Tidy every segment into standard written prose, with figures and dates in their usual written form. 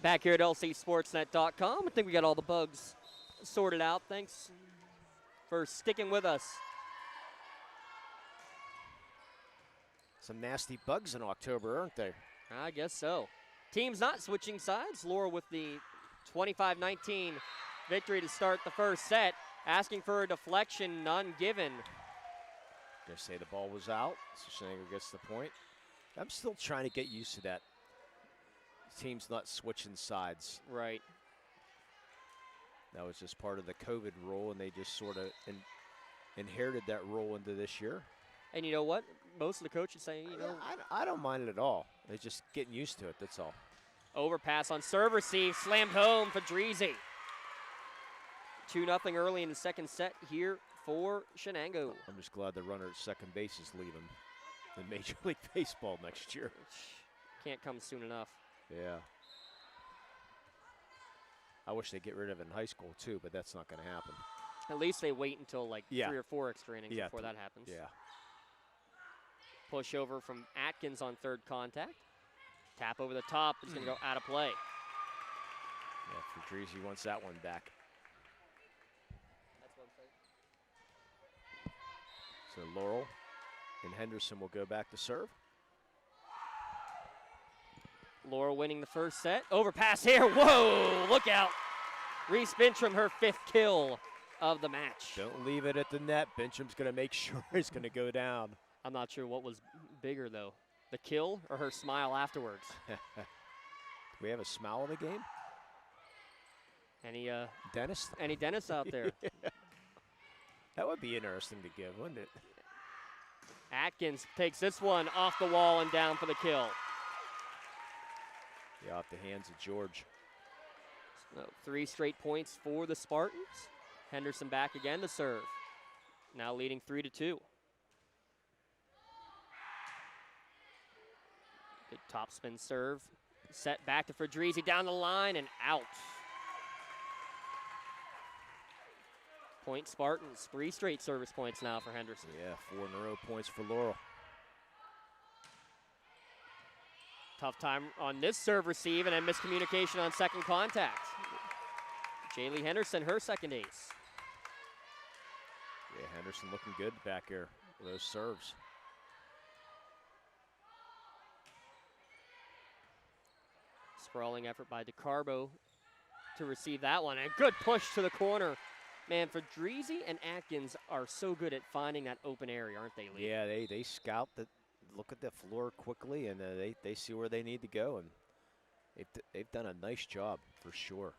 Back here at lcsportsnet.com. I think we got all the bugs sorted out. Thanks for sticking with us. Some nasty bugs in October, aren't there? I guess so. Teams not switching sides. Laurel with the 25-19 victory to start the first set. Asking for a deflection, none given. They say the ball was out, so Shenango gets the point. I'm still trying to get used to that. Teams not switching sides. Right. That was just part of the COVID rule, and they just sort of inherited that rule into this year. And you know what? Most of the coaches say, I don't mind it at all. They're just getting used to it, that's all. Overpass on serve receive, slammed home for Dreezy. 2-0 early in the second set here for Shenango. I'm just glad the runner at second base is leaving in Major League Baseball next year. Can't come soon enough. Yeah. I wish they'd get rid of it in high school too, but that's not going to happen. At least they wait until like 3 or 4 extra innings before that happens. Yeah. Push over from Atkins on third contact. Tap over the top is going to go out of play. Yeah, Fedrizzi wants that one back. That's what I'm saying. So Laurel and Henderson will go back to serve. Laurel winning the first set. Overpass here. Whoa, look out. Reese Bintrim, her 5th kill of the match. Don't leave it at the net. Bintrim's going to make sure it's going to go down. I'm not sure what was bigger, though. The kill or her smile afterwards? Do we have a smile in the game? Any dentist? Any dentists out there? Yeah. That would be interesting to give, wouldn't it? Atkins takes this one off the wall and down for the kill. Yeah, off the hands of George. So 3 straight points for the Spartans. Henderson back again to serve. Now leading 3-2. Good topspin serve. Set back to Fedrizzi down the line and out. Point Spartans. 3 straight service points now for Henderson. Yeah, 4 in a row points for Laurel. Tough time on this serve receive and then miscommunication on second contact. Jaylee Henderson, her second ace. Yeah, Henderson looking good back here with those serves. Sprawling effort by DeCarbo to receive that one. And a good push to the corner. Man, Fedrizzi and Atkins are so good at finding that open area, aren't they, Lee? Yeah, they scout, look at the floor quickly, and they see where they need to go. And they've done a nice job, for sure.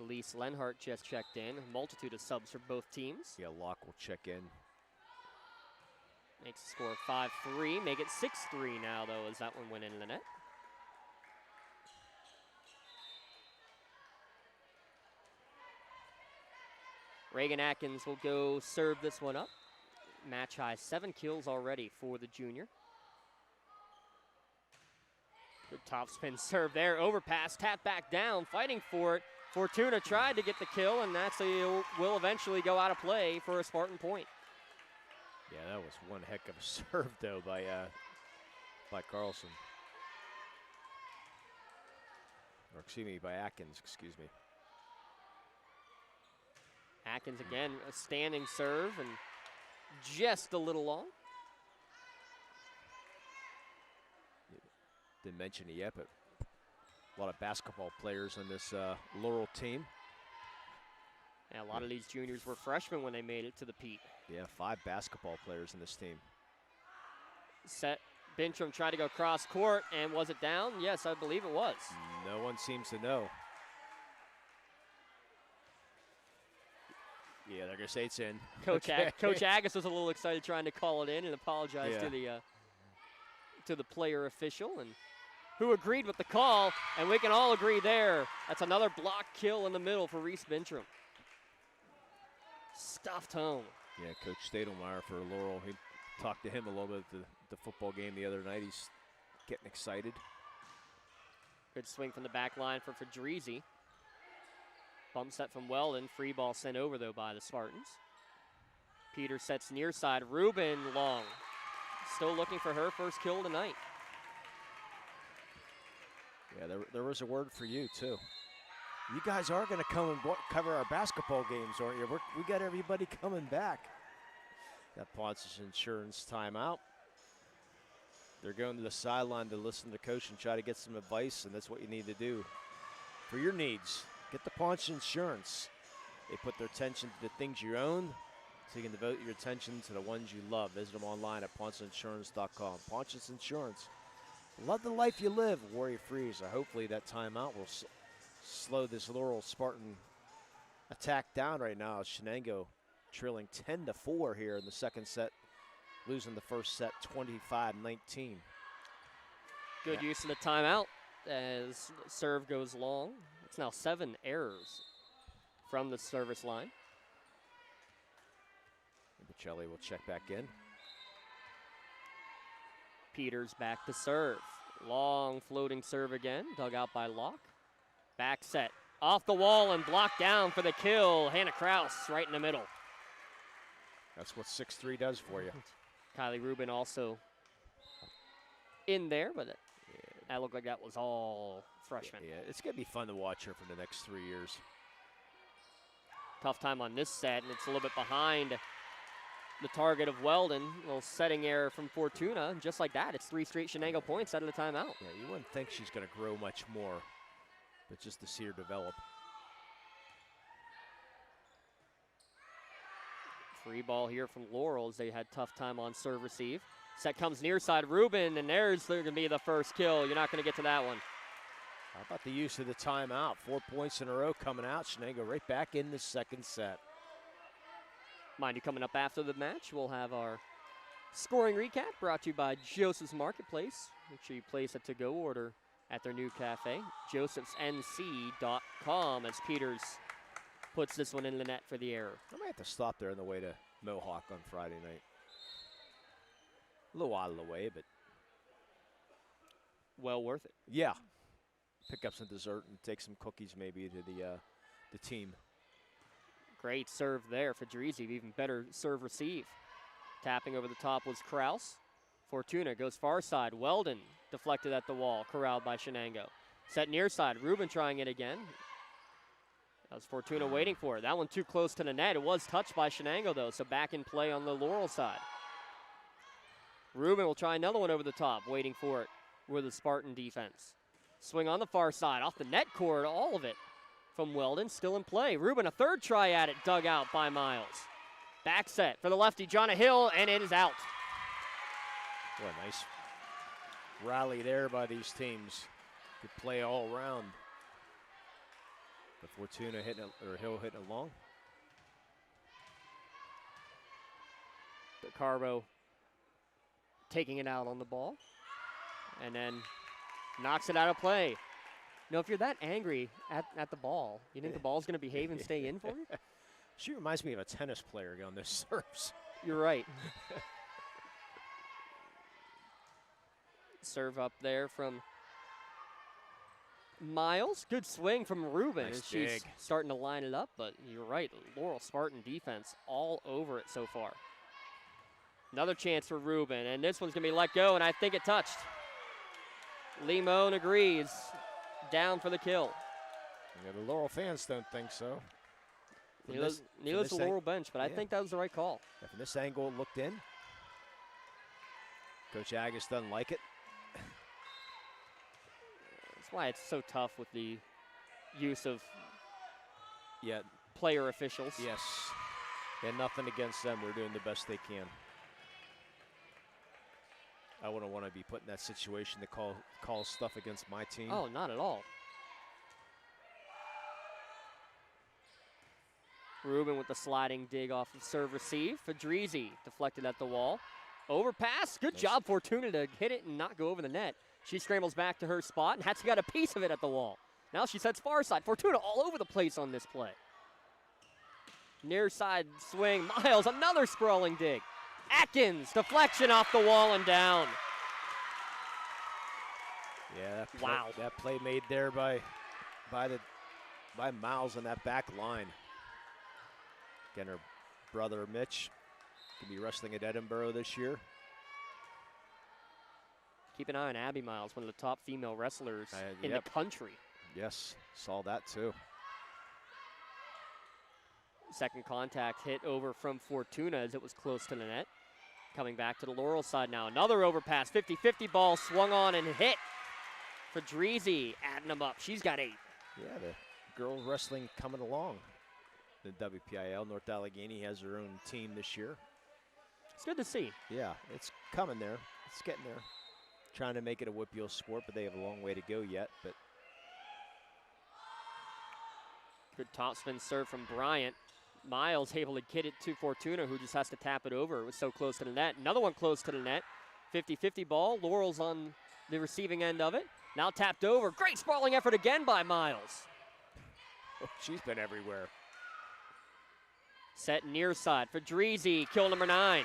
Elise Lenhart just checked in. A multitude of subs for both teams. Yeah, Locke will check in. Makes the score 5-3. Make it 6-3 now, though, as that one went into the net. Reagan Atkins will go serve this one up. Match high, 7 kills already for the junior. Good topspin serve there. Overpass, tap back down, fighting for it. Fortuna tried to get the kill, and that's will eventually go out of play for a Spartan point. Yeah, that was one heck of a serve, though, by Carlson. Or, excuse me, by Atkins, excuse me. Atkins again, a standing serve, and just a little long. Didn't mention it yet, but a lot of basketball players on this Laurel team. Yeah, a lot of these juniors were freshmen when they made it to the Pete. Yeah, 5 basketball players in this team. Set. Bintrim tried to go cross court, and was it down? Yes, I believe it was. No one seems to know. Yeah, they're going to say it's in. Coach Agus was a little excited trying to call it in and apologize to the player official, and who agreed with the call, and we can all agree there. That's another block kill in the middle for Reese Bintrim. Stuffed home. Yeah, Coach Stadelmeyer for Laurel. He talked to him a little bit at the football game the other night. He's getting excited. Good swing from the back line for Fedrizzi. Bump set from Weldon. Free ball sent over, though, by the Spartans. Peter sets near side. Rubin long. Still looking for her first kill tonight. Yeah, there was a word for you, too. You guys are going to come and cover our basketball games, aren't you? We got everybody coming back. That Ponce's Insurance timeout. They're going to the sideline to listen to coach and try to get some advice, and that's what you need to do. For your needs, get the Ponce Insurance. They put their attention to the things you own, so you can devote your attention to the ones you love. Visit them online at PonceInsurance.com. Ponce's Insurance. Love the life you live, Warrior Freeze. Hopefully that timeout will slow this Laurel Spartan attack down right now. Shenango trailing 10-4 here in the second set, losing the first set 25-19. Good use of the timeout as serve goes long. It's now 7 errors from the service line. Bocelli will check back in. Peters back to serve. Long floating serve again, dug out by Locke. Back set, off the wall and blocked down for the kill. Hannah Kraus right in the middle. That's what 6'3" does for you. Kylie Rubin also in there, but that looked like that was all freshmen. Yeah, it's going to be fun to watch her for the next 3 years. Tough time on this set, and it's a little bit behind the target of Weldon. A little setting error from Fortuna, and just like that, it's 3 straight Shenango points out of the timeout. Yeah, you wouldn't think she's going to grow much more, but just to see her develop. Free ball here from Laurel as they had tough time on serve receive. Set comes near side, Rubin, and there's going to be the first kill. You're not going to get to that one. How about the use of the timeout? 4 points in a row coming out. Shenango right back in the second set. Mind you, coming up after the match, we'll have our scoring recap brought to you by Joseph's Marketplace. Make sure you place a to-go order at their new cafe, josephsnc.com, as Peters puts this one in the net for the error. I might have to stop there on the way to Mohawk on Friday night. A little out of the way, but well worth it. Yeah. Pick up some dessert and take some cookies maybe to the team. Great serve there for Dreezy. Even better serve receive. Tapping over the top was Kraus. Fortuna goes far side. Weldon deflected at the wall, corralled by Shenango. Set near side. Rubin trying it again. That was Fortuna waiting for it. That one too close to the net. It was touched by Shenango, though, so back in play on the Laurel side. Rubin will try another one over the top, waiting for it with the Spartan defense. Swing on the far side, off the net cord, all of it from Weldon, still in play. Rubin, a third try at it, dug out by Miles. Back set for the lefty, Jonna Hill, and it is out. What a nice rally there by these teams. Good play all around. The Fortuna hitting it, or Hill hitting it long. Carbo taking it out on the ball, and then knocks it out of play. You know, if you're that angry at the ball, you think the ball's going to behave and stay in for you? She reminds me of a tennis player on this serves. You're right. Serve up there from Miles. Good swing from Rubin. Nice She's dig. starting to line it up, but you're right. Laurel Spartan defense all over it so far. Another chance for Rubin, and this one's going to be let go, and I think it touched. Limon agrees. Down for the kill. Yeah, the Laurel fans don't think so. Neither's the Laurel bench, but I think that was the right call. Yeah, from this angle, it looked in. Coach Agus doesn't like it. That's why it's so tough with the use of Yeah, player officials. yes. And nothing against them. They're doing the best they can. I wouldn't want to be put in that situation to call stuff against my team. Oh, not at all. Rubin with the sliding dig off of serve receive. Fadrizi deflected at the wall. Overpass. Good job, Fortuna, to hit it and not go over the net. She scrambles back to her spot, and Hattie got a piece of it at the wall. Now she sets far side. Fortuna all over the place on this play. Near side swing. Miles, another sprawling dig. Atkins, deflection off the wall and down. Yeah, Wow. That play made there by Miles on that back line. Again, her brother Mitch could be wrestling at Edinburgh this year. Keep an eye on Abby Miles, one of the top female wrestlers in the country. Yes, saw that too. Second contact hit over from Fortuna as it was close to the net. Coming back to the Laurel side now. Another overpass, 50-50 ball swung on and hit. Fedrizzi adding them up. She's got 8. Yeah, the girls wrestling coming along. The WPIL, North Allegheny has their own team this year. It's good to see. Yeah, it's coming there. It's getting there. Trying to make it a WPIL sport, but they have a long way to go yet. But good topspin serve from Bryant. Miles able to get it to Fortuna, who just has to tap it over. It was so close to the net. Another one close to the net. 50-50 ball. Laurel's on the receiving end of it. Now tapped over. Great sprawling effort again by Miles. oh, she's been everywhere. Set near side. Fedrizzi, kill number 9.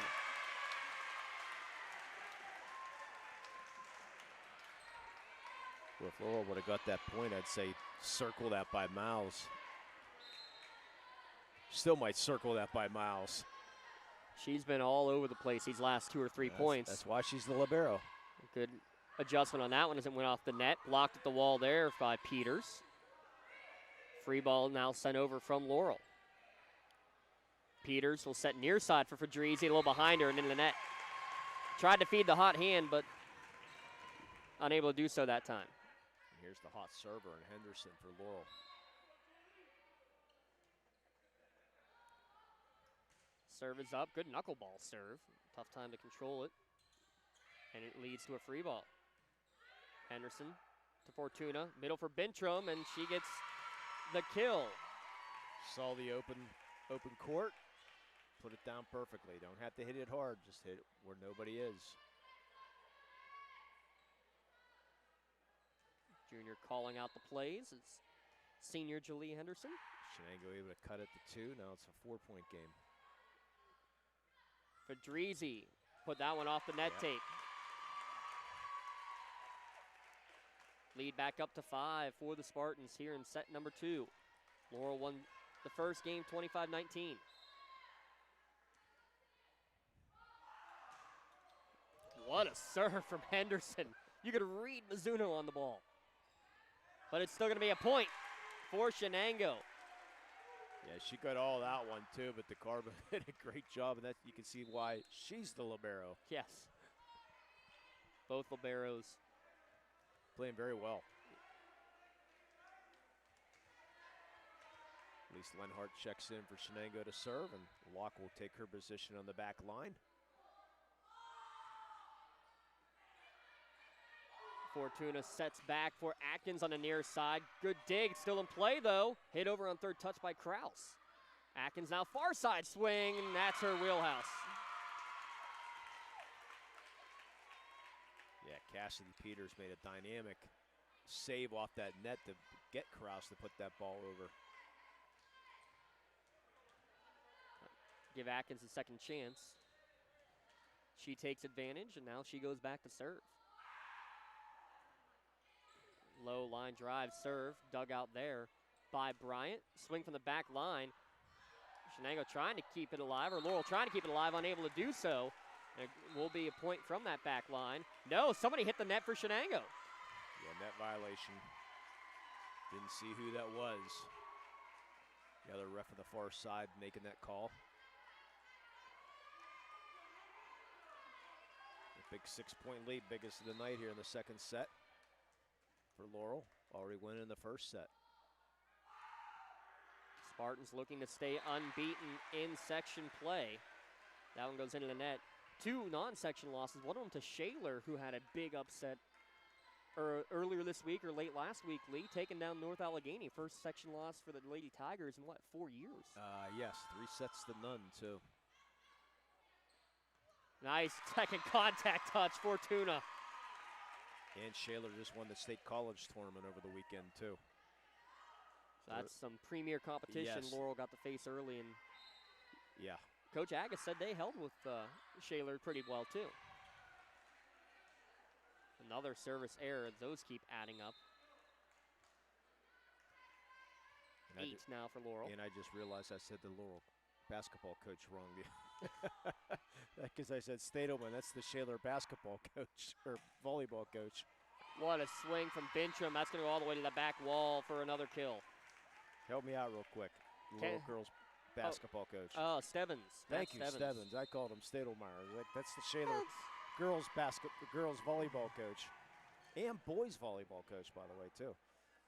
Well, if Laurel would have got that point, I'd say circle that by Miles. Still might circle that by Miles. She's been all over the place these last 2 or 3 points. That's why she's the libero. Good adjustment on that one as it went off the net. Blocked at the wall there by Peters. Free ball now sent over from Laurel. Peters will set near side for Fedrizzi, a little behind her and into the net. Tried to feed the hot hand, but unable to do so that time. Here's the hot server and Henderson for Laurel. Serve is up. Good knuckleball serve. Tough time to control it. And it leads to a free ball. Henderson to Fortuna. Middle for Bintrum, and she gets the kill. Saw the open court. Put it down perfectly. Don't have to hit it hard. Just hit it where nobody is. Junior calling out the plays. It's senior Julie Henderson. Shenango able to cut it to 2. Now it's a 4-point game. Fedrizzi put that one off the net tape. Lead back up to 5 for the Spartans here in set number 2. Laurel won the first game 25-19. What a serve from Henderson. You could read Mizuno on the ball. But it's still going to be a point for Shenango. Yeah, she got all that one too, but the Carbon did a great job, and that you can see why she's the libero. Yes. Both liberos playing very well. Lisa Lenhart checks in for Shenango to serve, and Locke will take her position on the back line. Fortuna sets back for Atkins on the near side. Good dig, still in play though. Hit over on third touch by Kraus. Atkins now far side swing, and that's her wheelhouse. Yeah, Cassidy Peters made a dynamic save off that net to get Kraus to put that ball over. Give Atkins a second chance. She takes advantage, and now she goes back to serve. Low line drive serve, dug out there by Bryant. Swing from the back line. Shenango trying to keep it alive, or Laurel trying to keep it alive, unable to do so. There will be a point from that back line. No, somebody hit the net for Shenango. Yeah, net violation. Didn't see who that was. The other ref on the far side making that call. A big 6-point lead, biggest of the night here in the second set. For Laurel, already winning the first set. Spartans looking to stay unbeaten in section play. That one goes into the net. 2 non-section losses, one of them to Shaler, who had a big upset earlier this week or late last week, Lee, taking down North Allegheny. First section loss for the Lady Tigers in, 4 years? Yes, 3 sets to none, too. Nice second contact touch, Fortuna. And Shaler just won the state college tournament over the weekend, too. So that's some premier competition. Yes. Laurel got the face early, and yeah, Coach Agus said they held with Shaler pretty well, too. Another service error. Those keep adding up. 8 now for Laurel. And I just realized I said the Laurel basketball coach wrong. Because I said Stadelman, that's the Shaler basketball coach, or volleyball coach. What a swing from Bintrim. That's going to go all the way to the back wall for another kill. Help me out real quick. Little girls basketball coach. Oh, Stebbins. Thank you, Stebbins. I called him Stadelmeyer. That's the Shaler girls volleyball coach. And boys volleyball coach, by the way, too.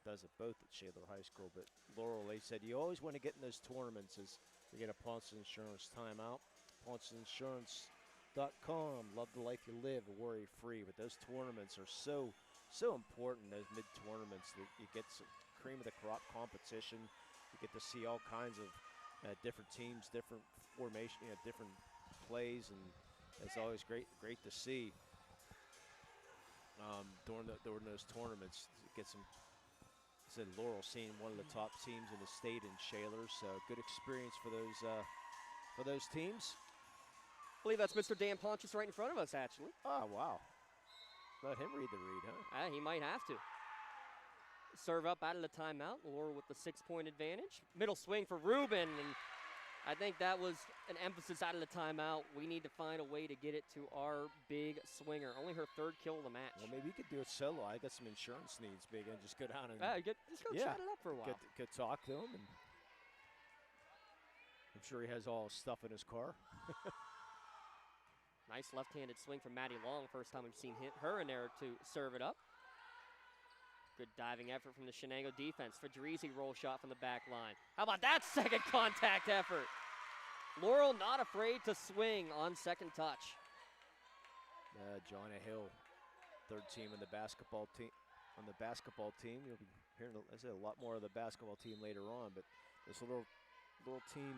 Does it both at Shaler High School. But Laurel, they said you always want to get in those tournaments as you get a Ponce Insurance timeout. PonceInsurance.com. Love the life you live, worry-free. But those tournaments are so important, those mid-tournaments, that you get some cream of the crop competition. You get to see all kinds of different teams, different formation, different plays, and it's always great to see during those tournaments. Get some. I said Laurel seeing one of the top teams in the state in Shaler, so good experience for those teams. I believe that's Mr. Dan Pontius right in front of us, actually. Oh, wow. Let him read the read, huh? He might have to. Serve up out of the timeout. Laurel with the 6-point advantage. Middle swing for Ruben, and I think that was an emphasis out of the timeout. We need to find a way to get it to our big swinger. Only her 3rd kill of the match. Well, maybe you could do it solo. I got some insurance needs, big, and just go down and just go chat it up for a while. Go talk to him, and I'm sure he has all his stuff in his car. Nice left-handed swing from Maddie Long. First time we've seen her in there to serve it up. Good diving effort from the Shenango defense. Fedrizzi roll shot from the back line. How about that second contact effort? Laurel not afraid to swing on second touch. Joanna Hill, 3rd team in the basketball team. On the basketball team, you'll be hearing a lot more of the basketball team later on, but this little team,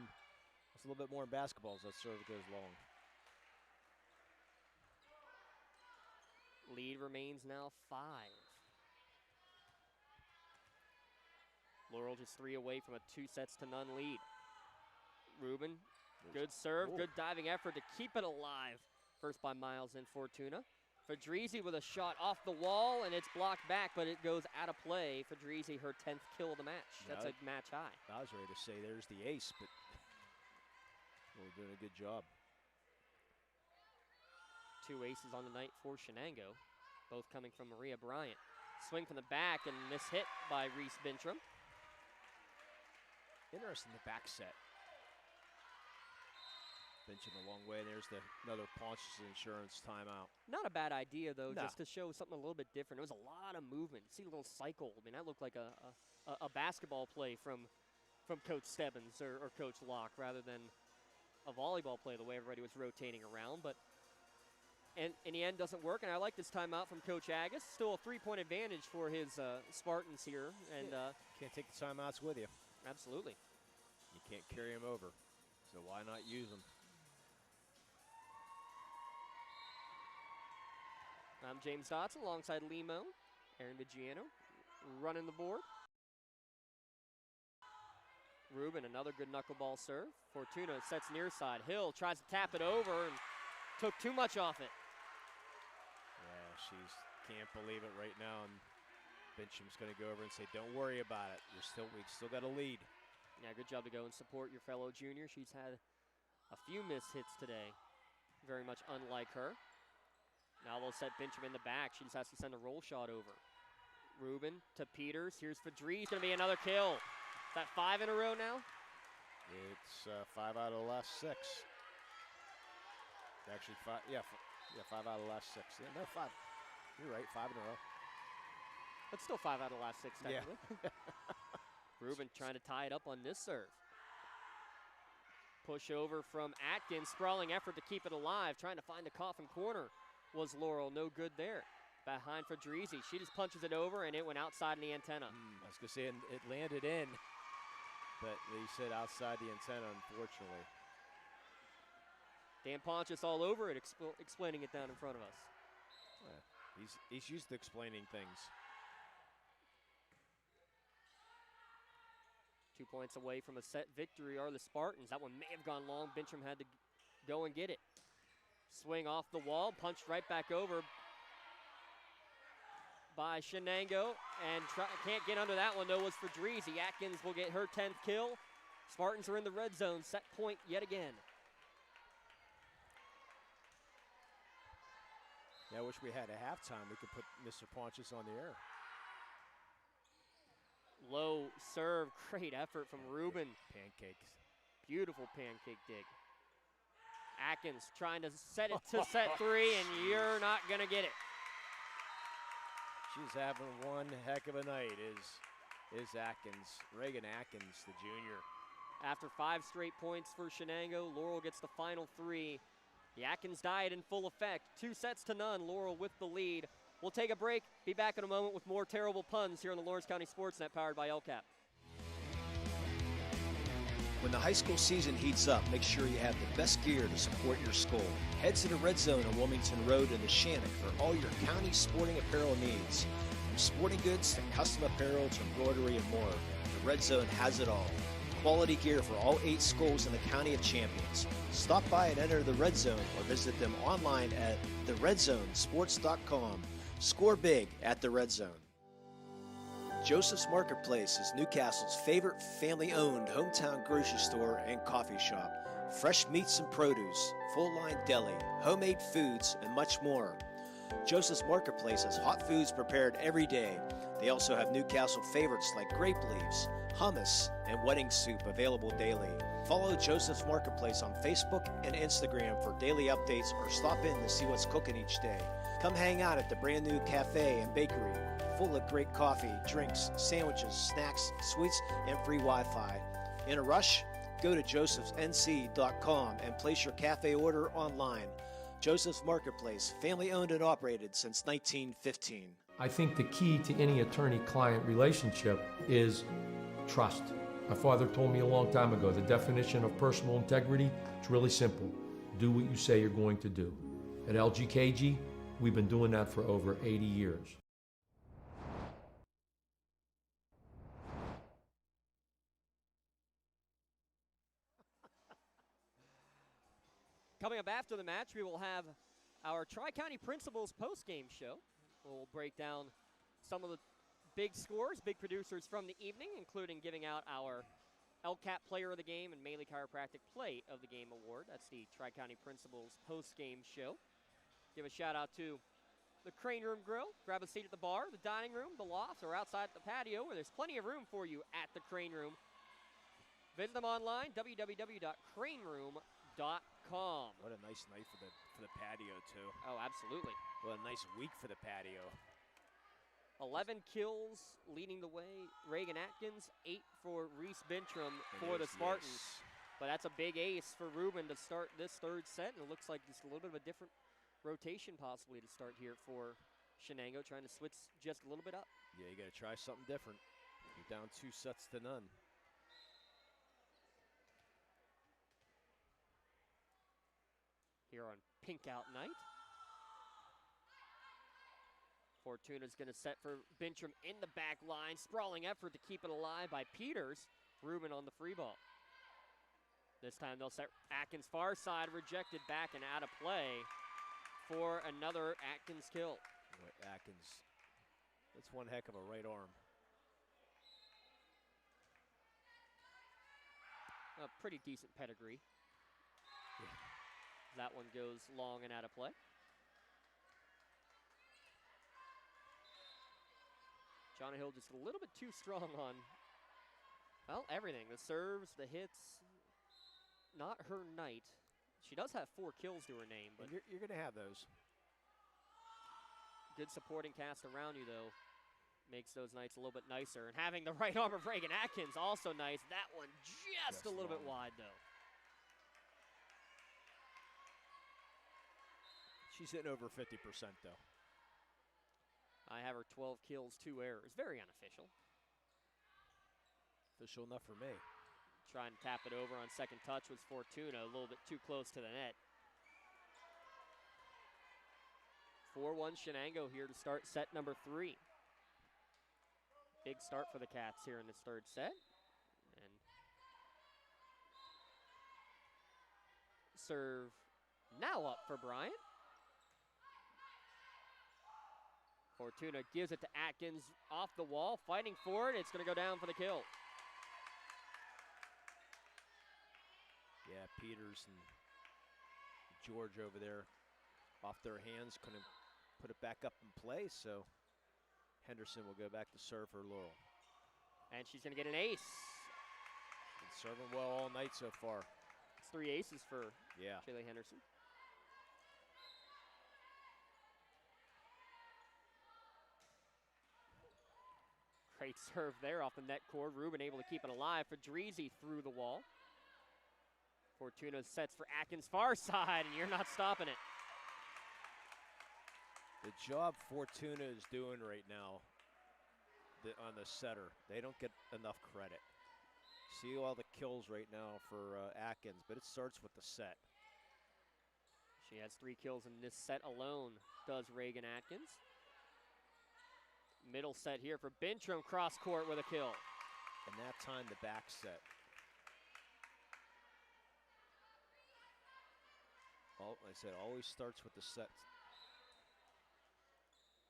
it's a little bit more in basketball as that serve goes long. Lead remains now 5. Laurel just 3 away from a 2-0 lead. Ruben, good serve, good diving effort to keep it alive. First by Miles and Fortuna. Fedrizzi with a shot off the wall, and it's blocked back, but it goes out of play. Fedrizzi, her 10th kill of the match. That's a match high. I was ready to say there's the ace, but we're doing a good job. 2 aces on the night for Shenango, both coming from Maria Bryant. Swing from the back, and this hit by Reese Bintrim. Interesting, the back set. Bintrim a long way. There's another Ponce's Insurance timeout. Not a bad idea, though, just to show something a little bit different. It was a lot of movement. See a little cycle. I mean, that looked like a basketball play from Coach Stebbins or Coach Locke rather than a volleyball play, the way everybody was rotating around. But in the end, doesn't work. And I like this timeout from Coach Agus. Still a 3-point advantage for his Spartans here. And can't take the timeouts with you. Absolutely. You can't carry them over, so why not use them? I'm James Dotson alongside Limo. Aaron Vigiano running the board. Ruben, another good knuckleball serve. Fortuna sets near side. Hill tries to tap it over and took too much off it. Yeah, she can't believe it right now. And Bintrim's going to go over and say, don't worry about it. We still got a lead. Yeah, good job to go and support your fellow junior. She's had a few missed hits today. Very much unlike her. Now they'll set Bintrim in the back. She just has to send a roll shot over. Ruben to Peters. Here's Fedrizzi. Going to be another kill. Is that 5 in a row now? It's 5 out of the last 6. Actually, 5. Yeah, 5 out of the last 6. Yeah, no, 5. You're right, 5 in a row. That's still 5 out of the last 6, technically. Yeah. Ruben trying to tie it up on this serve. Push over from Atkins. Sprawling effort to keep it alive. Trying to find the coffin corner was Laurel. No good there. Behind Fedrizzi. She just punches it over, and it went outside the antenna. I was going to say it landed in, but they said outside the antenna, unfortunately. Dan Pontius all over it, explaining it down in front of us. Yeah, he's used to explaining things. 2 points away from a set victory are the Spartans. That one may have gone long. Bintrim had to go and get it. Swing off the wall, punched right back over by Shenango, and can't get under that one, though, was Fedrizzi. Atkins will get her 10th kill. Spartans are in the red zone, set point yet again. Yeah, I wish we had a halftime. We could put Mr. Pontius on the air. Low serve, great effort from Ruben. Pancakes. Beautiful pancake dig. Atkins trying to set it to set three, and you're not going to get it. She's having one heck of a night, is Atkins, Reagan Atkins, the junior. After 5 straight points for Shenango, Laurel gets the final 3. The Atkins diet in full effect. 2-0. Laurel with the lead. We'll take a break. Be back in a moment with more terrible puns here on the Lawrence County SportsNet, powered by LCAP. When the high school season heats up, make sure you have the best gear to support your school. Head to the Red Zone on Wilmington Road in the Shenango for all your county sporting apparel needs. From sporting goods to custom apparel to embroidery and more, the Red Zone has it all. Quality gear for all 8 schools in the County of Champions. Stop by and enter the Red Zone or visit them online at theredzonesports.com. Score big at the Red Zone. Joseph's Marketplace is Newcastle's favorite family-owned hometown grocery store and coffee shop. Fresh meats and produce, full-line deli, homemade foods, and much more. Joseph's Marketplace has hot foods prepared every day. They also have Newcastle favorites like grape leaves, hummus, and wedding soup available daily. Follow Joseph's Marketplace on Facebook and Instagram for daily updates or stop in to see what's cooking each day. Come hang out at the brand new cafe and bakery, full of great coffee, drinks, sandwiches, snacks, sweets, and free Wi-Fi. In a rush? Go to josephsnc.com and place your cafe order online. Joseph's Marketplace, family owned and operated since 1915. I think the key to any attorney-client relationship is trust. My father told me a long time ago, the definition of personal integrity is really simple. Do what you say you're going to do. At LGKG, we've been doing that for over 80 years. Coming up after the match, we will have our Tri-County Principals post-game show. We'll break down some of the big scores, big producers from the evening, including giving out our LCAP Player of the Game and Mainly Chiropractic Play of the Game award. That's the Tri-County Principals post-game show. Give a shout-out to the Crane Room Grill. Grab a seat at the bar, the dining room, the loft, or outside the patio, where there's plenty of room for you at the Crane Room. Visit them online, www.craneroom.com. What a nice night for the patio, too. Oh, absolutely. What a nice week for the patio. 11 kills leading the way. Reagan Atkins, 8 for Reese Bintram for the Spartans. Yes. But that's a big ace for Ruben to start this third set, and it looks like just a little bit of a different rotation possibly to start here for Shenango, trying to switch just a little bit up. Yeah, you got to try something different. You're down 2-0. Here on Pink Out Night. Fortuna's going to set for Bintram in the back line. Sprawling effort to keep it alive by Peters. Ruben on the free ball. This time they'll set Atkins far side, rejected back and out of play for another Atkins kill. Boy, Atkins, that's one heck of a right arm. A pretty decent pedigree. Yeah. That one goes long and out of play. John Hill just a little bit too strong on, well, everything. The serves, the hits, not her night. She does have 4 kills to her name, but you're going to have those. Good supporting cast around you, though, makes those nights a little bit nicer. And having the right arm of Reagan Atkins, also nice. That one just a little bit wide, though. She's hitting over 50%, though. I have her 12 kills, 2 errors. Very unofficial. Official enough for me. Trying to tap it over on second touch was Fortuna, a little bit too close to the net. 4-1 Shenango here to start set number 3. Big start for the Cats here in this third set. And serve now up for Bryant. Fortuna gives it to Atkins off the wall, fighting for it. It's going to go down for the kill. Yeah, Peters and George over there off their hands, couldn't put it back up in play, so Henderson will go back to serve for Laurel. And she's going to get an ace. Been serving well all night so far. It's 3 aces for Yeah. Shaylee Henderson. Great serve there off the net cord. Rubin able to keep it alive. Fadrizi through the wall. Fortuna sets for Atkins far side, and you're not stopping it. The job Fortuna is doing right now on the setter, they don't get enough credit. See all the kills right now for Atkins, but it starts with the set. She has 3 kills in this set alone, does Reagan Atkins. Middle set here for Bintram, cross court with a kill. And that time the back set. Like I said, always starts with the set.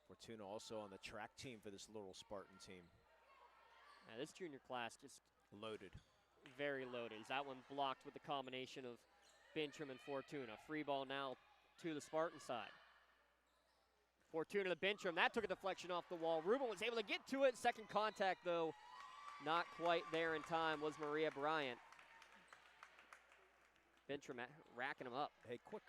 Fortuna also on the track team for this Laurel Spartan team. Now this junior class just loaded. Very loaded. Is that one blocked with the combination of Bintram and Fortuna. Free ball now to the Spartan side. Fortuna to Bintram. That took a deflection off the wall. Rubin was able to get to it. Second contact, though, not quite there in time, was Maria Bryant. Bintram racking him up. Hey, quick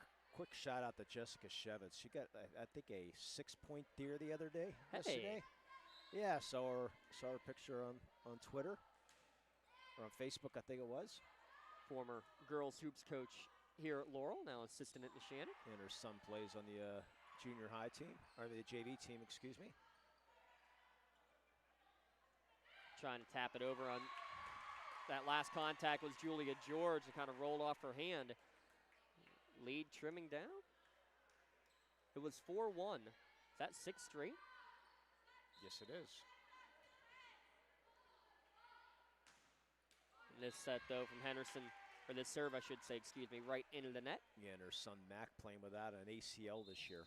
shout out to Jessica Shevitz. She got, I think, a 6-point deer the other day, yesterday. Yeah, saw her picture on Twitter, or on Facebook, I think it was. Former girls hoops coach here at Laurel, now assistant at Shenango. And her son plays on the junior high team, or the JV team, excuse me. Trying to tap it over on that last contact was Julia George. It kind of rolled off her hand. Lead trimming down. It was 4-1. Is that 6 straight? Yes, it is. And this set, though, from Henderson, or this serve, I should say, excuse me, right into the net. Yeah, and her son Mac playing without an ACL this year,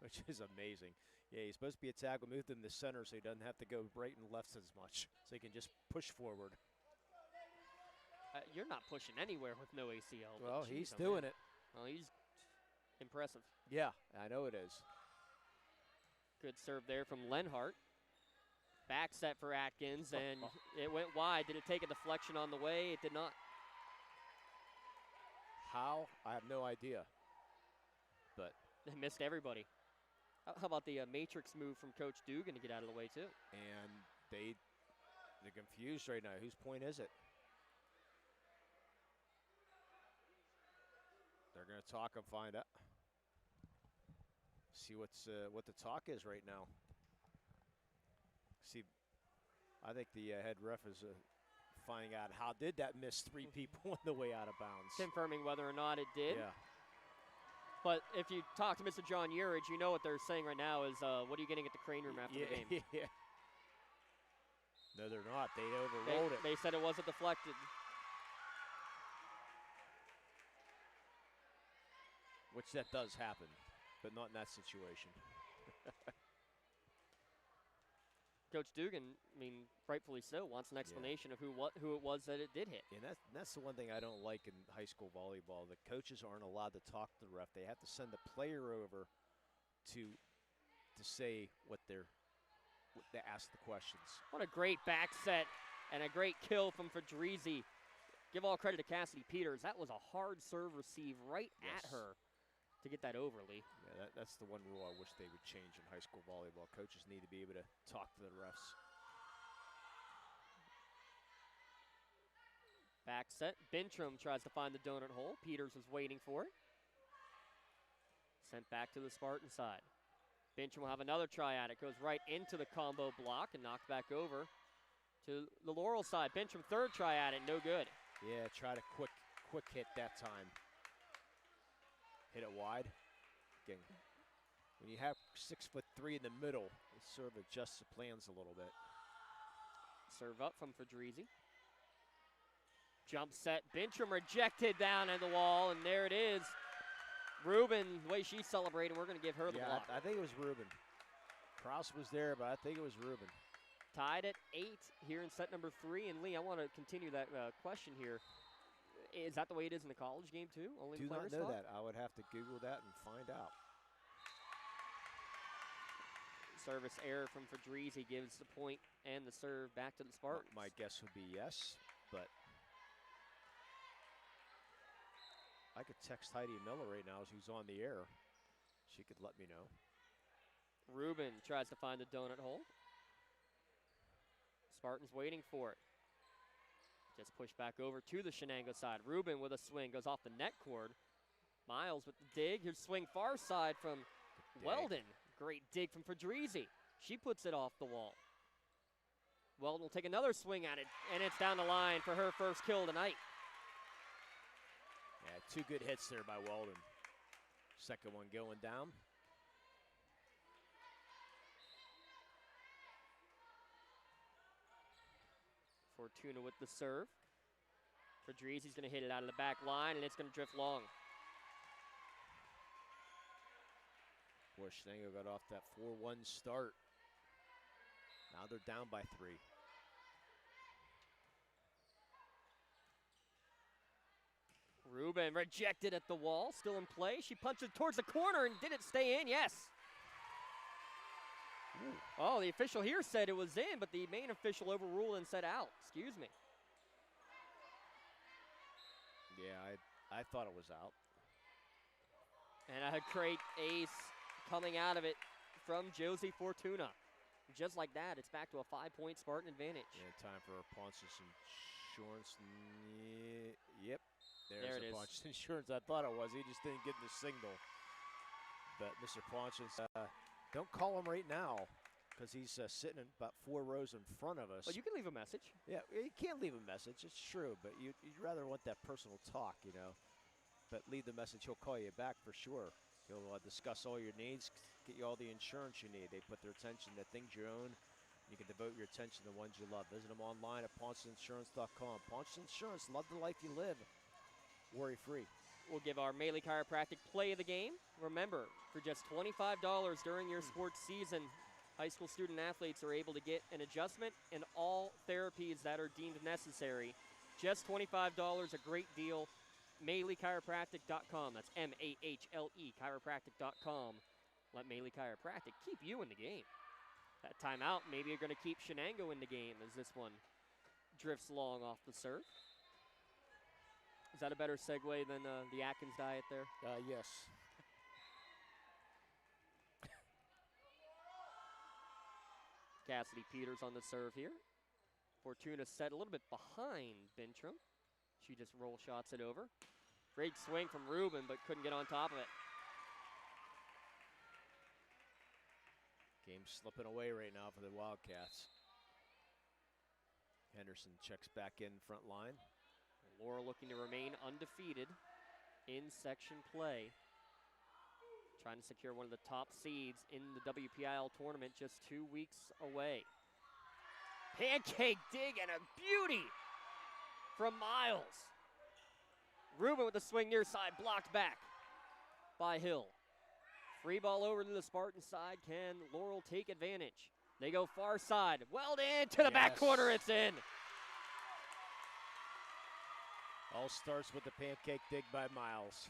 which is amazing. Yeah, he's supposed to be a tackle, moved him to center so he doesn't have to go right and left as much, so he can just push forward. You're not pushing anywhere with no ACL. Well, he's doing it. Well, he's impressive. Yeah, I know it is. Good serve there from Lenhart. Back set for Atkins, and it went wide. Did it take a deflection on the way? It did not. How? I have no idea. But they missed everybody. How about the matrix move from Coach Dugan to get out of the way, too? And they're confused right now. Whose point is it? They're going to talk and find out. See what the talk is right now. See, I think the head ref is finding out how did that miss 3 people on the way out of bounds. Confirming whether or not it did. Yeah. But if you talk to Mr. John Urich, you know what they're saying right now is, what are you getting at the crane room after the game? Yeah. No, they're not. They overrolled it. They said it wasn't deflected. Which that does happen, but not in that situation. Coach Dugan, I mean, rightfully so, wants an explanation of who it was that it did hit. And that's the one thing I don't like in high school volleyball. The coaches aren't allowed to talk to the ref. They have to send the player over to say what they ask the questions. What a great back set and a great kill from Fadrizi. Give all credit to Cassidy Peters. That was a hard serve receive right at her to get that over, Lee. Yeah, that's the one rule I wish they would change in high school volleyball. Coaches need to be able to talk to the refs. Back set. Bintram tries to find the donut hole. Peters was waiting for it. Sent back to the Spartan side. Bintram will have another try at it. Goes right into the combo block and knocked back over to the Laurel side. Bintram third try at it. No good. Yeah, try to quick hit that time. Hit it wide. Again, when you have 6'3" in the middle, it sort of adjusts the plans a little bit. Serve up from Fadrizi. Jump set. Bintram rejected down at the wall, and there it is. Rubin, the way she's celebrating, we're going to give her the block. I think it was Rubin. Krause was there, but I think it was Rubin. Tied at 8 here in set number 3. And Lee, I want to continue that question here. Is that the way it is in the college game, too? Only Do the not players know talk? that. I would have to Google that and find out. Service error from Fedrizzi gives the point and the serve back to the Spartans. My guess would be yes, but I could text Heidi Miller right now, who's on the air. She could let me know. Rubin tries to find the donut hole. Spartans waiting for it. Just pushed back over to the Shenango side. Rubin with a swing, goes off the net cord. Miles with the dig. Here's swing far side from Weldon. Great dig from Fedrizzi. She puts it off the wall. Weldon will take another swing at it, and it's down the line for her first kill tonight. Yeah, 2 good hits there by Weldon. Second one going down. Fortuna with the serve. Fedrizzi's going to hit it out of the back line, and it's going to drift long. Boy, Shenango got off that 4-1 start. Now they're down by 3. Rubin rejected at the wall, still in play. She punched it towards the corner, and did it stay in? Yes. Ooh. Oh, the official here said it was in, but the main official overruled and said out. Excuse me. Yeah, I thought it was out. And a great ace coming out of it from Josie Fortuna. Just like that, it's back to a 5-point Spartan advantage. Yeah, time for Ponce's insurance. Yep, there it is. Ponce's insurance. I thought it was. He just didn't get the signal. But Mr. Ponce's, don't call him right now because he's sitting about 4 rows in front of us. Well, you can leave a message. Yeah, you can't leave a message. It's true, but you'd rather want that personal talk, you know. But leave the message. He'll call you back for sure. He'll discuss all your needs, get you all the insurance you need. They put their attention to things you own. You can devote your attention to the ones you love. Visit them online at PonceInsurance.com. Ponce Insurance, love the life you live. Worry-free. We'll give our Melee Chiropractic play of the game. Remember, for just $25 during your sports season, high school student athletes are able to get an adjustment and all therapies that are deemed necessary. Just $25, a great deal. MeleeChiropractic.com. That's M-A-H-L-E, chiropractic.com. Let Melee Chiropractic keep you in the game. That timeout, maybe you're going to keep Shenango in the game as this one drifts long off the serve. Is that a better segue than the Atkins diet there? Yes. Cassidy Peters on the serve here. Fortuna set a little bit behind Bintram. She just roll shots it over. Great swing from Rubin, but couldn't get on top of it. Game slipping away right now for the Wildcats. Henderson checks back in front line. Laurel looking to remain undefeated in section play. Trying to secure one of the top seeds in the WPIL tournament just 2 weeks away. Pancake dig and a beauty from Miles. Rubin with the swing near side, blocked back by Hill. Free ball over to the Spartan side. Can Laurel take advantage? They go far side. Weldon to the back corner. It's in. All starts with the pancake dig by Miles.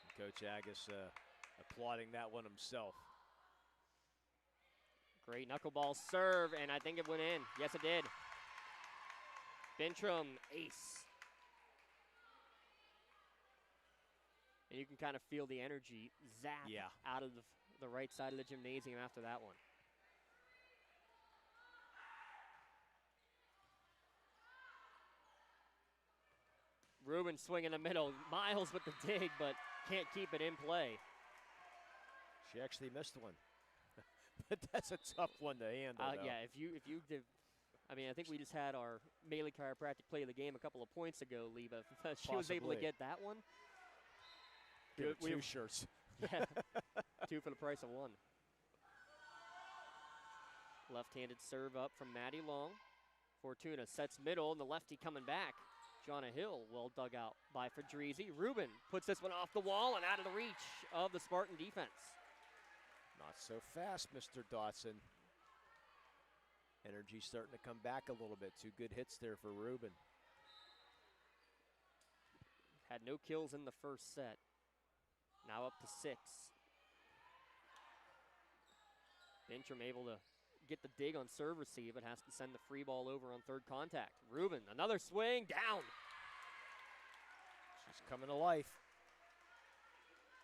And Coach Agus applauding that one himself. Great knuckleball serve, and I think it went in. Yes, it did. Bintram, ace. And you can kind of feel the energy zap out of the right side of the gymnasium after that one. Rubin swing in the middle. Miles with the dig, but can't keep it in play. She actually missed one. But that's a tough one to handle. Yeah, if you did, I mean, I think we just had our Melee Chiropractic play of the game a couple of points ago, Leva. If she was able to get that one. Give her 2 shirts. Yeah, 2 for the price of 1. Left-handed serve up from Maddie Long. Fortuna sets middle, and the lefty coming back. Jonna Hill well dug out by Fedrizzi. Rubin puts this one off the wall and out of the reach of the Spartan defense. Not so fast, Mr. Dotson. energy starting to come back a little bit. 2 good hits there for Ruben. Had no kills in the first set. Now up to 6. Bintram able to get the dig on serve receive, but has to send the free ball over on third contact. Ruben, another swing, down. She's coming to life.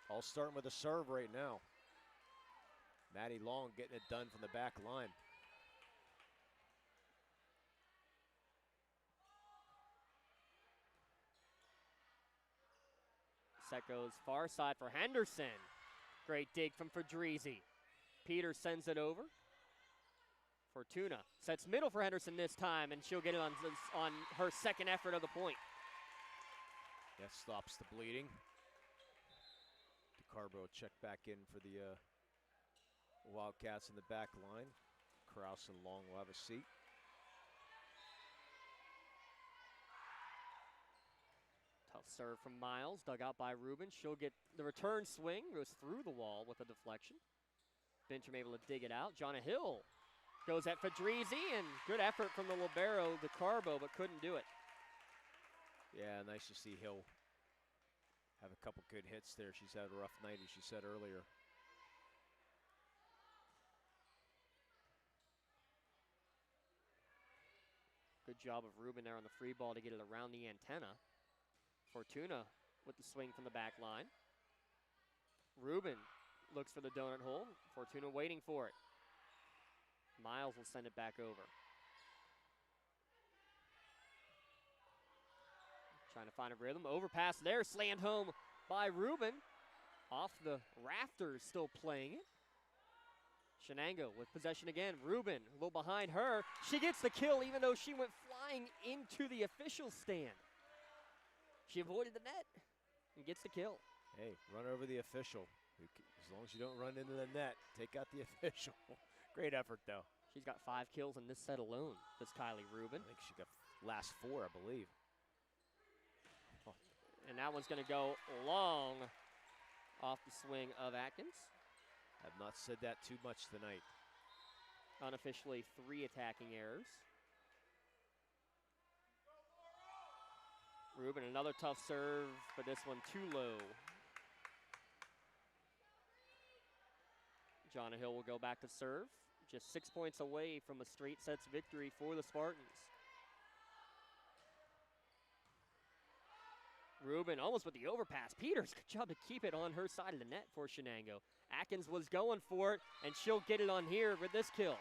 All starting with a serve right now. Maddie Long getting it done from the back line. Set goes far side for Henderson. Great dig from Fadrizi. Peters sends it over. Fortuna sets middle for Henderson this time, and she'll get it on her second effort of the point. That stops the bleeding. DeCarbo check back in for the Wildcats in the back line. Krause and Long will have a seat. Tough serve from Miles, dug out by Ruben. She'll get the return swing, goes through the wall with a deflection. Bintram able to dig it out. Jonna Hill goes at Fadrizi, and good effort from the libero, DeCarbo, but couldn't do it. Yeah, nice to see Hill have a couple good hits there. She's had a rough night, as she said earlier. Good job of Ruben there on the free ball to get it around the antenna. Fortuna with the swing from the back line. Ruben looks for the donut hole. Fortuna waiting for it. Miles will send it back over. Trying to find a rhythm. Overpass there, slammed home by Ruben. Off the rafters, still playing it. Shenango with possession again. Ruben a little behind her. She gets the kill even though she went flying into the official stand. She avoided the net and gets the kill. Hey, run over the official. As long as you don't run into the net, take out the official. Great effort, though. She's got 5 kills in this set alone, this Kylie Ruben. I think she got last 4, I believe. Oh. And that one's going to go long off the swing of Atkins. I've not said that too much tonight. Unofficially 3 attacking errors. Ruben, another tough serve, but this one too low. Jonna Hill will go back to serve. Just 6 points away from a straight sets victory for the Spartans. Ruben almost with the overpass. Peters, good job to keep it on her side of the net for Shenango. Atkins was going for it, and she'll get it on here with this kill.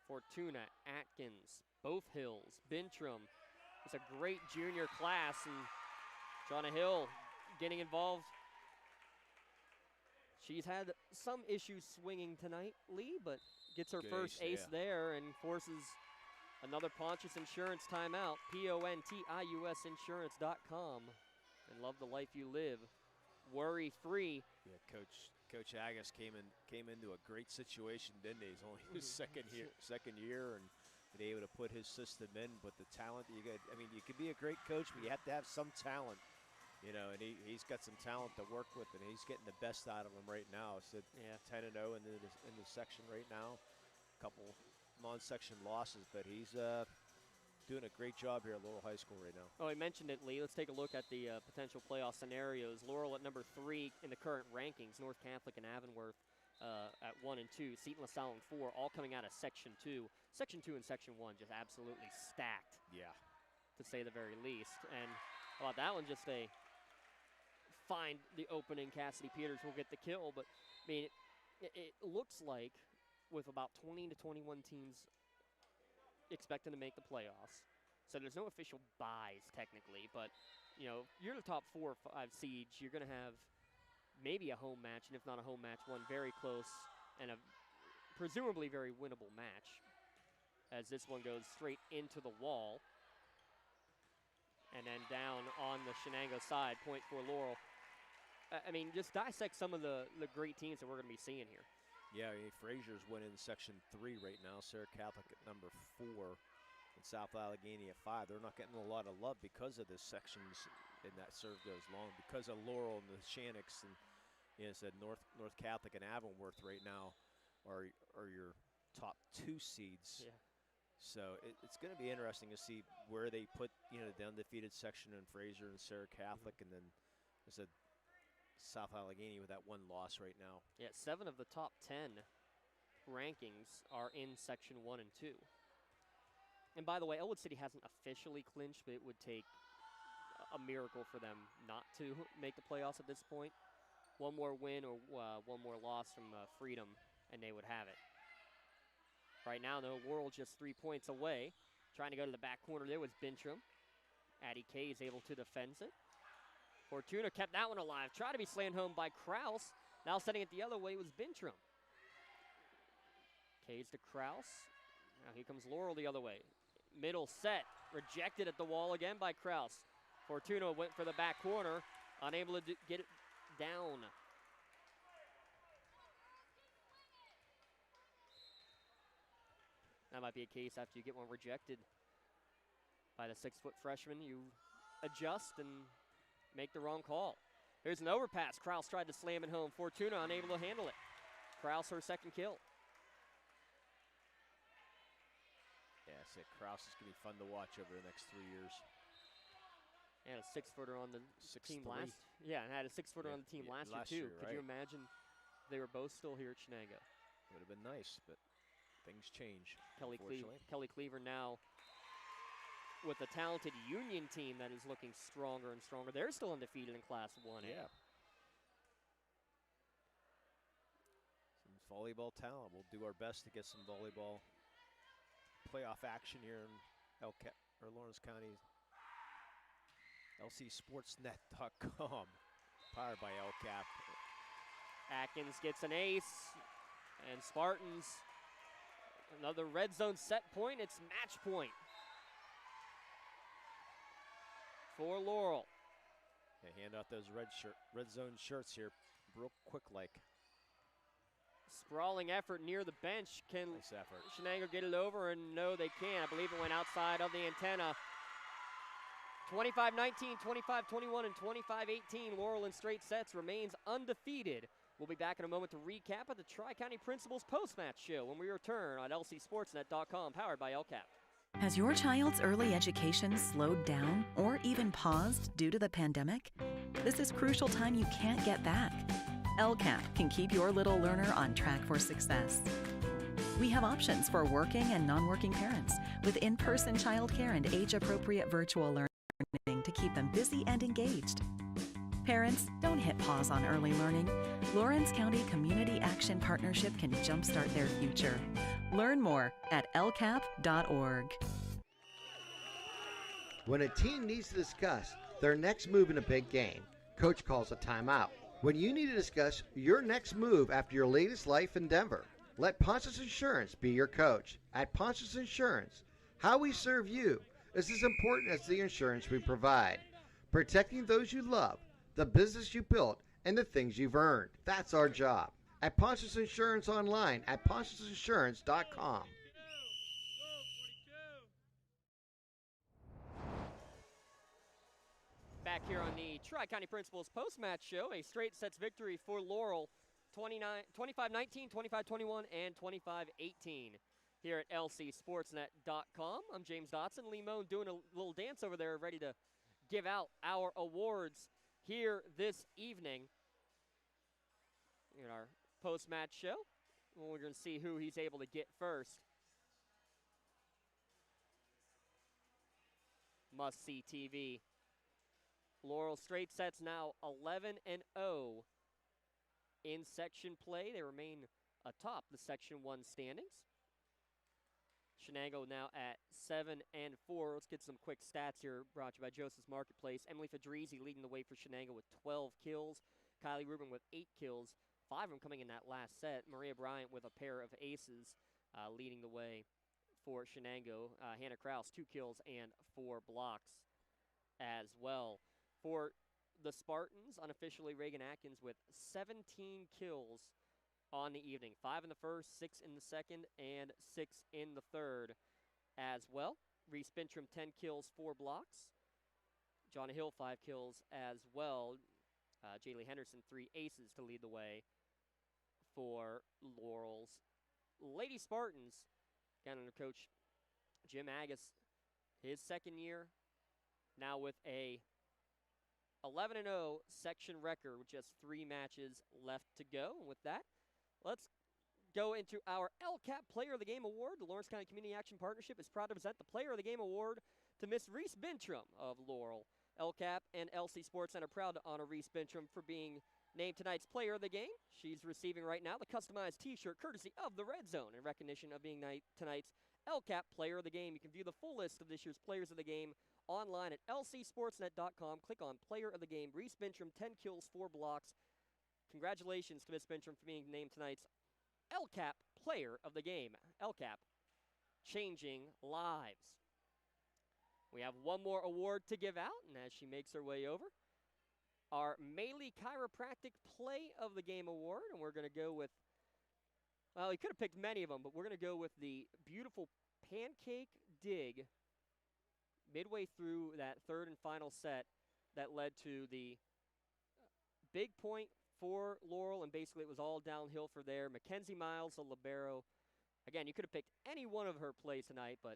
Fortuna, Atkins, both Hills, Bintram. It's a great junior class, and Jonna Hill getting involved. She's had some issues swinging tonight, Lee, but gets her first ace there and forces another Pontius Insurance timeout. PONTIUS Insurance.com. And love the life you live. Worry-free. Yeah, Coach Agus came into a great situation, didn't he? He's only his second year, and been able to put his system in. But the talent that you get, I mean, you can be a great coach, but you have to have some talent, you know. And he's got some talent to work with, and he's getting the best out of him right now. So yeah, 10-0 in the section right now. A couple non-section losses, but he's doing a great job here at Laurel High School right now. Oh, I mentioned it, Lee. Let's take a look at the potential playoff scenarios. Laurel at number 3 in the current rankings. North Catholic and Avonworth at 1 and 2. Seton LaSalle and 4, all coming out of Section 2. Section 2 and Section 1 just absolutely stacked. Yeah. To say the very least. And how about that one? Just a find the opening. Cassidy Peters will get the kill. But, I mean, it looks like with about 20 to 21 teams expecting to make the playoffs. So there's no official buys technically, but you know, you're the top 4 or 5 seeds. You're going to have maybe a home match, and if not a home match, one very close and a presumably very winnable match. As this one goes straight into the wall, and then down on the Shenango side, point for Laurel. I mean, just dissect some of the great teams that we're going to be seeing here. Yeah, I mean, Frazier's winning Section 3 right now. Sarah Catholic at number 4. and South Allegheny at 5. They're not getting a lot of love because of the sections, and that serve goes long because of Laurel and the Shannocks and said North Catholic and Avonworth right now are your top 2 seeds. Yeah. So it's going to be interesting to see where they put the undefeated section in Fraser and Sarah Catholic, and then I said South Allegheny with that 1 loss right now. Yeah, 7 of the top 10 rankings are in Section 1 and 2. And by the way, Elwood City hasn't officially clinched, but it would take a miracle for them not to make the playoffs at this point. 1 more win or 1 more loss from Freedom, and they would have it. Right now, though, Laurel just 3 points away. Trying to go to the back corner there was Bintram. Addie Kay is able to defend it. Fortuna kept that one alive. Tried to be slammed home by Kraus. Now sending it the other way was Bintram. Kays to Kraus. Now here comes Laurel the other way. Middle set. Rejected at the wall again by Kraus. Fortuna went for the back corner. Unable to get it down. That might be a case after you get one rejected by the 6-foot freshman. You adjust and make the wrong call. Here's an overpass. Kraus tried to slam it home. Fortuna unable to handle it. Kraus her 2nd kill. Yeah, I said Kraus is going to be fun to watch over the next 3 years. And a 6-footer on the team 6'3". last. Yeah, and had a 6-footer on the team last year too. Right? Could you imagine if they were both still here at Shenango? It would have been nice, but things change. Kelly Cleaver now with a talented Union team that is looking stronger and stronger. They're still undefeated in Class 1A. Yeah. Some volleyball talent. We'll do our best to get some volleyball playoff action here in Lawrence County. LCSportsNet.com. Powered by LCAP. Atkins gets an ace, and Spartans another red zone set point. It's match point for Laurel. They hand out those red zone shirts here real quick like. Sprawling effort near the bench. Can nice effort. Shenango get it over? And no, they can't. I believe it went outside of the antenna. 25-19, 25-21, and 25-18. Laurel in straight sets remains undefeated. We'll be back in a moment to recap of the Tri-County Principals post-match show when we return on LCSportsNet.com, powered by LCAP. Has your child's early education slowed down or even paused due to the pandemic? This is crucial time you can't get back. LCAP can keep your little learner on track for success. We have options for working and non-working parents with in-person childcare and age-appropriate virtual learning to keep them busy and engaged. Parents, don't hit pause on early learning. Lawrence County Community Action Partnership can jumpstart their future. Learn more at lcap.org. When a team needs to discuss their next move in a big game, coach calls a timeout. When you need to discuss your next move after your latest life endeavor, let Ponce's Insurance be your coach. At Ponce's Insurance, how we serve you is as important as the insurance we provide. Protecting those you love, the business you built, and the things you've earned. That's our job. At Ponce's Insurance online at poncesinsurance.com. Back here on the Tri-County Principals post-match show, a straight sets victory for Laurel, 25-19, 25-21, and 25-18 here at LCSportsNet.com. I'm James Dotson. Lee Moan doing a little dance over there, ready to give out our awards here this evening in our post-match show. We're going to see who he's able to get first. Must-see TV. Laurel straight sets now 11-0 in section play. They remain atop the Section 1 standings. Shenango now at 7-4. Let's get some quick stats here brought to you by Joseph's Marketplace. Emily Fedrizzi leading the way for Shenango with 12 kills. Kylie Rubin with 8 kills, 5 of them coming in that last set. Maria Bryant with a pair of aces leading the way for Shenango. Hannah Kraus, 2 kills and 4 blocks as well. For the Spartans, unofficially Reagan Atkins with 17 kills on the evening. 5 in the first, 6 in the second, and 6 in the third as well. Reese Bintram, 10 kills, 4 blocks. Johnny Hill, 5 kills as well. Jaylee Henderson, 3 aces to lead the way for Laurel's Lady Spartans. Again, under Coach Jim Agus, his second year, now with a 11-0 section record with just 3 matches left to go. And with that, let's go into our LCAP Player of the Game Award. The Lawrence County Community Action Partnership is proud to present the Player of the Game Award to Miss Reese Bintram of Laurel. LCAP and LC Sports Center proud to honor Reese Bintram for being named tonight's Player of the Game. She's receiving right now the customized T-shirt courtesy of the Red Zone in recognition of being tonight's LCAP Player of the Game. You can view the full list of this year's Players of the Game online at lcsportsnet.com. Click on Player of the Game. Reese Bintram, 10 kills, 4 blocks. Congratulations to Miss Bintram for being named tonight's LCAP Player of the Game. LCAP, changing lives. We have one more award to give out, and as she makes her way over, our Maley Chiropractic Play of the Game Award, and we're going to go with, well, you could have picked many of them, but we're going to go with the beautiful pancake dig midway through that third and final set that led to the big point for Laurel, and basically it was all downhill for there. Mackenzie Miles, a libero. Again, you could have picked any one of her plays tonight, but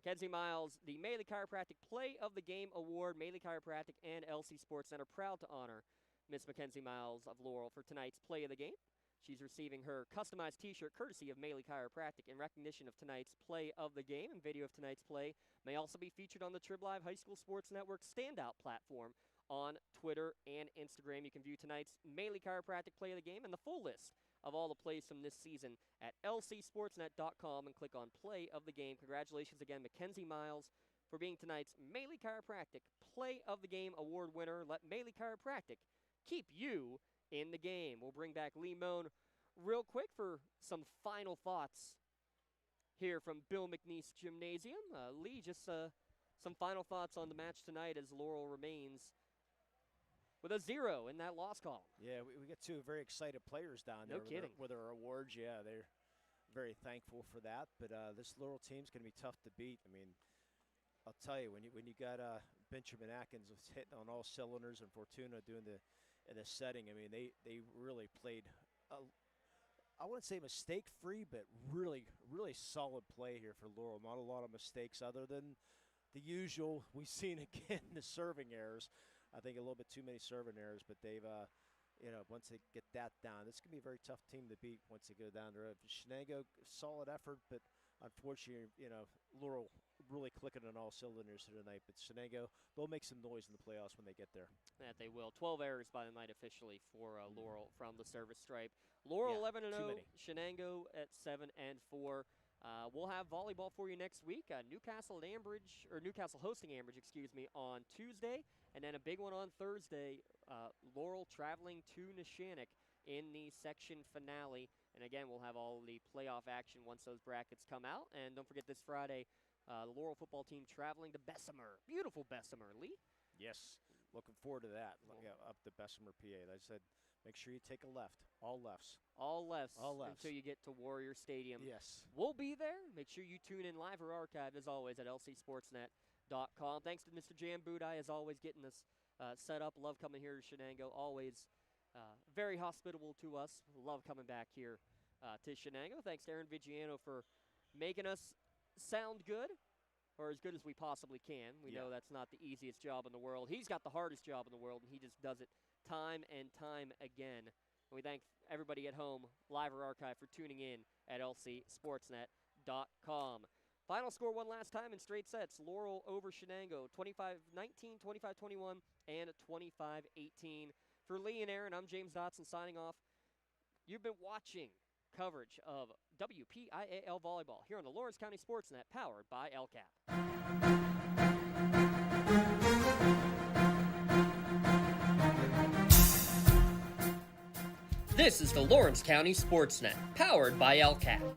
Mackenzie Miles, the Maley Chiropractic Play of the Game Award. Maley Chiropractic and LC Sports Center proud to honor Miss Mackenzie Miles of Laurel for tonight's Play of the Game. She's receiving her customized T-shirt courtesy of Maley Chiropractic in recognition of tonight's Play of the Game. And video of tonight's play may also be featured on the Trib Live High School Sports Network standout platform on Twitter and Instagram. You can view tonight's Maley Chiropractic Play of the Game and the full list of all the plays from this season at lcsportsnet.com and click on Play of the Game. Congratulations again, Mackenzie Miles, for being tonight's Maley Chiropractic Play of the Game Award winner. Let Maley Chiropractic keep you in the game. We'll bring back Lee Moan real quick for some final thoughts here from Bill McNeese Gymnasium. Lee, just some final thoughts on the match tonight as Laurel remains with a 0 in that loss column. Yeah, we got 2 very excited players down there. No kidding. With their awards. Yeah, they're very thankful for that. But this Laurel team's going to be tough to beat. I mean, I'll tell you, when you got Benjamin Atkins hitting on all cylinders and Fortuna doing the setting, I mean, they really played, I wouldn't say mistake-free, but really, really solid play here for Laurel. Not a lot of mistakes other than the usual. We've seen again the serving errors. I think a little bit too many serving errors, but they've, once they get that down, this can be a very tough team to beat once they go down the road. Shenango, solid effort, but unfortunately, Laurel really clicking on all cylinders here tonight. But Shenango, they'll make some noise in the playoffs when they get there. That they will. 12 errors by the night officially for Laurel from the service stripe. Laurel 11-0, Shenango at 7-4. We'll have volleyball for you next week. Newcastle hosting Ambridge, on Tuesday, and then a big one on Thursday. Laurel traveling to Neshannock in the section finale. And again, we'll have all the playoff action once those brackets come out. And don't forget this Friday, the Laurel football team traveling to Bessemer. Beautiful Bessemer, Lee. Yes, looking forward to that. Up to Bessemer, PA. I said, make sure you take a left. All lefts. All lefts. Until you get to Warrior Stadium. Yes. We'll be there. Make sure you tune in live or archive, as always, at lcsportsnet.com. Thanks to Mr. Jan Budai, as always, getting us set up. Love coming here to Shenango. Always very hospitable to us. Love coming back here to Shenango. Thanks to Aaron Vigiano for making us sound good, or as good as we possibly can. We know that's not the easiest job in the world. He's got the hardest job in the world, and he just does it time and time again. And we thank everybody at home, live or archive, for tuning in at lcsportsnet.com. Final score one last time in straight sets. Laurel over Shenango, 25-19, 25-21, and 25-18. For Lee and Aaron, I'm James Dotson signing off. You've been watching coverage of WPIAL Volleyball here on the Lawrence County SportsNet, powered by LCAP. This is the Lawrence County SportsNet, powered by LCAP.